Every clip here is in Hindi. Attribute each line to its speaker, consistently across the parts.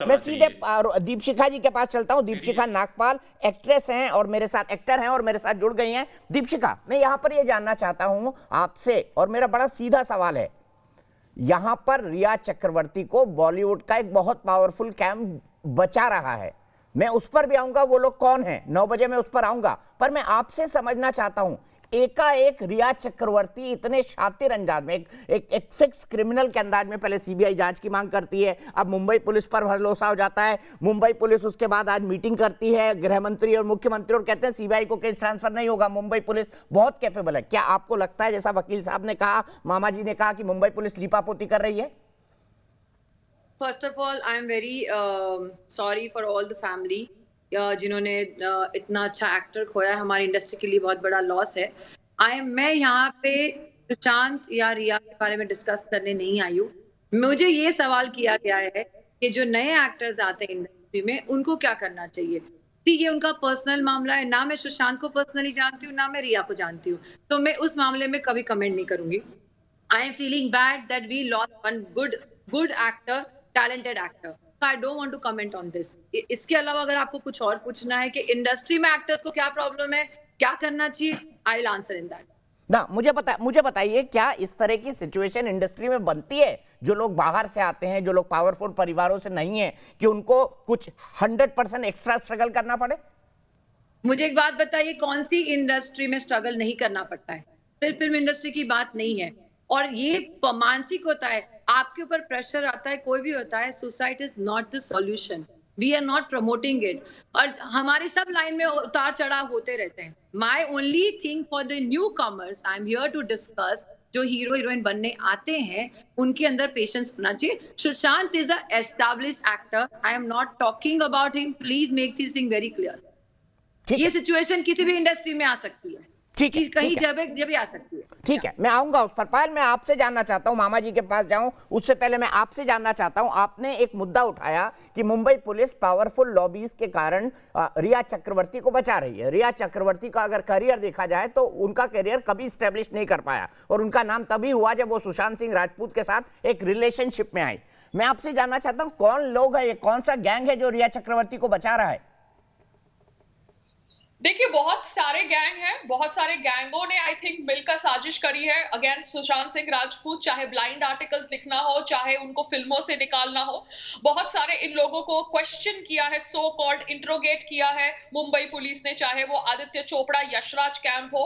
Speaker 1: मैं सीधे दीपशिखा जी के पास चलता हूं। दीपशिखा नागपाल एक्ट्रेस हैं और मेरे साथ एक्टर हैं और मेरे साथ जुड़ गई हैं। दीपशिखा, मैं यहां पर ये जानना चाहता हूं आपसे, और मेरा बड़ा सीधा सवाल है, यहां पर रिया चक्रवर्ती को बॉलीवुड का एक बहुत पावरफुल कैंप बचा रहा है। मैं उस पर भी आऊंगा, वो लोग कौन है, 9 बजे मैं उस पर आऊंगा। पर मैं आपसे समझना चाहता हूं, एकाएक रिया चक्रवर्ती इतने शातिर अंदाज में, एक फिक्स क्रिमिनल के अंदाज में पहले सीबीआई जांच की मांग करती है, अब मुंबई पुलिस पर भरोसा हो जाता है। मुंबई पुलिस उसके बाद आज मीटिंग करती है गृह मंत्री और मुख्यमंत्री और कहते हैं सीबीआई को केस ट्रांसफर नहीं होगा, मुंबई पुलिस बहुत कैपेबल है। क्या आपको लगता है, जैसा वकील साहब ने कहा, मामा जी ने कहा, कि मुंबई पुलिस लीपापोती कर रही है?
Speaker 2: First of all I am very sorry for all the family जिन्होंने इतना अच्छा एक्टर खोया। हमारी इंडस्ट्री के लिए बहुत बड़ा लॉस है। मैं यहाँ पे सुशांत या रिया के बारे में डिस्कस करने नहीं आई हूँ। मुझे ये सवाल किया गया है कि जो नए एक्टर्स आते हैं इंडस्ट्री में, उनको क्या करना चाहिए। ये उनका पर्सनल मामला है। ना मैं सुशांत को पर्सनली जानती हूँ, ना मैं रिया को जानती हूँ, तो मैं उस मामले में कभी कमेंट नहीं करूंगी। I am feeling bad that we lost one good actor, talented actor. So I don't want to comment on this. इसके अलावा अगर आपको कुछ और पूछना है कि इंडस्ट्री में एक्टर्स को क्या प्रॉब्लम है, क्या करना चाहिए, I will answer in that.
Speaker 1: ना मुझे बताइए, क्या इस तरह की सिचुएशन इंडस्ट्री में बनती है, जो लोग बाहर से आते हैं, जो लोग पावरफुल परिवारों से नहीं है, कि उनको कुछ 100% एक्स्ट्रा स्ट्रगल करना पड़े?
Speaker 2: मुझे एक बात बताइए, कौन सी इंडस्ट्री में स्ट्रगल नहीं करना पड़ता है? सिर्फ फिल्म इंडस्ट्री की बात नहीं है, और ये मानसिक होता है, आपके ऊपर प्रेशर आता है, कोई भी होता है। Suicide is not the solution, we are not promoting it. और हमारी सब लाइन में उतार चढ़ाव होते रहते हैं। My only thing for the newcomers, I am here to discuss, जो हीरो हीरोइन बनने आते हैं, उनके अंदर पेशेंस होना चाहिए। Sushant is a established actor, I am not talking about him. Please make this thing very clear. ये सिचुएशन किसी भी इंडस्ट्री में आ सकती है,
Speaker 1: ठीक है,
Speaker 2: कहीं जब भी आ सकती है।
Speaker 1: ठीक है, मैं आऊंगा उस पर। पायल, मैं आपसे जानना चाहता हूं, मामा जी के पास जाऊं उससे पहले मैं आपसे जानना चाहता हूं, आपने एक मुद्दा उठाया कि मुंबई पुलिस पावरफुल लॉबीज के कारण रिया चक्रवर्ती को बचा रही है। रिया चक्रवर्ती का अगर करियर देखा जाए तो उनका करियर कभी स्टैब्लिश नहीं कर पाया, और उनका नाम तभी हुआ जब वो सुशांत सिंह राजपूत के साथ एक रिलेशनशिप में आई। मैं आपसे जानना चाहता हूं, कौन लोग है ये, कौन सा गैंग है जो रिया चक्रवर्ती को बचा रहा है?
Speaker 3: देखिए, बहुत सारे गैंग हैं, बहुत सारे गैंगों ने आई थिंक मिलकर साजिश करी है अगेंस्ट सुशांत सिंह राजपूत। चाहे ब्लाइंड आर्टिकल्स लिखना हो, चाहे उनको फिल्मों से निकालना हो, बहुत सारे इन लोगों को क्वेश्चन किया है, सो कॉल्ड इंट्रोगेट किया है मुंबई पुलिस ने। चाहे वो आदित्य चोपड़ा यशराज कैंप हो,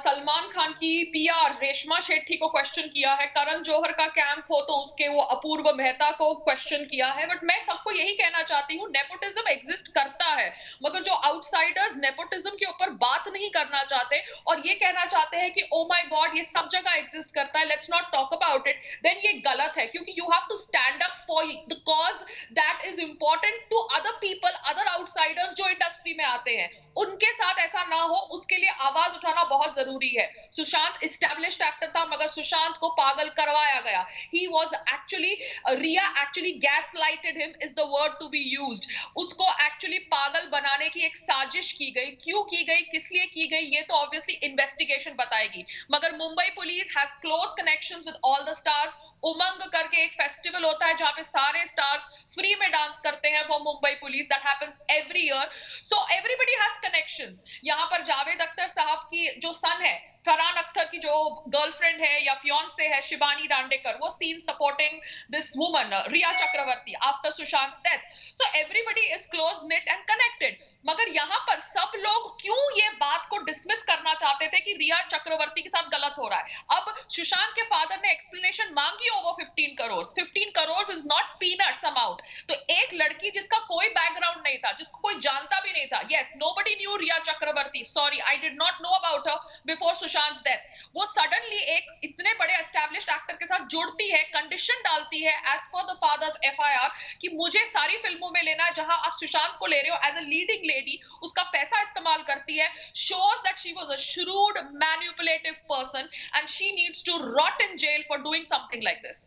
Speaker 3: सलमान खान की पीआर रेशमा शेट्टी को क्वेश्चन किया है, करण जौहर का कैंप हो तो उसके वो अपूर्व मेहता को क्वेश्चन किया है। बट मैं सबको यही कहना चाहती हूँ, नेपोटिज्म एग्जिस्ट करता है, मगर जो आउटसाइडर्स नेपोटिज्म के ऊपर बात नहीं करना चाहते और ये कहना चाहते हैं कि ओ माय गॉड ये सब जगह एग्जिस्ट करता है, let's not talk about it, then ये गलत है। क्योंकि you have to stand up for the cause that is important to other people, other outsiders जो इंडस्ट्री में आते हैं, उनके साथ ऐसा ना हो, उसके लिए आवाज उठाना बहुत जरूरी है। सुशांत एस्टैब्लिश्ड एक्टर था, मगर सुशांत को पागल करवाया गया। He was actually, Rhea actually gaslighted him is the word to be used. उसको एक्चुअली पागल बनाने की एक साजिश की गई। क्यों की गई, किस लिए की गई, ये तो ऑब्वियसली इन्वेस्टिगेशन बताएगी। मगर Mumbai police has close connections with all the stars. Umang करके एक फेस्टिवल होता है जहां पे सारे स्टार्स फ्री में डांस करते हैं, वो Mumbai police, that happens every year. So everybody has connections. यहाँ पर जावेद अख्तर साहब की जो सन है, फरहान अख्तर की जो गर्लफ्रेंड है या फियांसे है, शिबानी रांडेकर, वो seen supporting this woman Rhea Chakraborty after Sushant death. So everybody is close knit and connected. मगर यहाँ पर सब लोग क्यों ये बात को डिसमिस करना चाहते थे कि रिया चक्रवर्ती के साथ गलत हो रहा है। अब सुशांत के फादर ने एक्सप्लेनेशन मांगी over 15 crore. 15 crore is not peanuts amount. तो एक लड़की जिसका कोई बैकग्राउंड नहीं था, जिसको कोई जानता भी नहीं था, yes, nobody knew Rhea Chakraborty, sorry I did not know about her before Sushant death, वो सडनली एक इतने बड़े एस्टैब्लिश्ड एक्टर के साथ जुड़ती है, कंडीशन डालती है as per the fathers FIR कि मुझे सारी फिल्मों में लेना है जहां आप सुशांत को ले रहे हो एज अ लीडिंग लेडी, उसका पैसा इस्तेमाल करती है, shows that she was a shrewd manipulative person and she needs to rot in jail for doing something like this.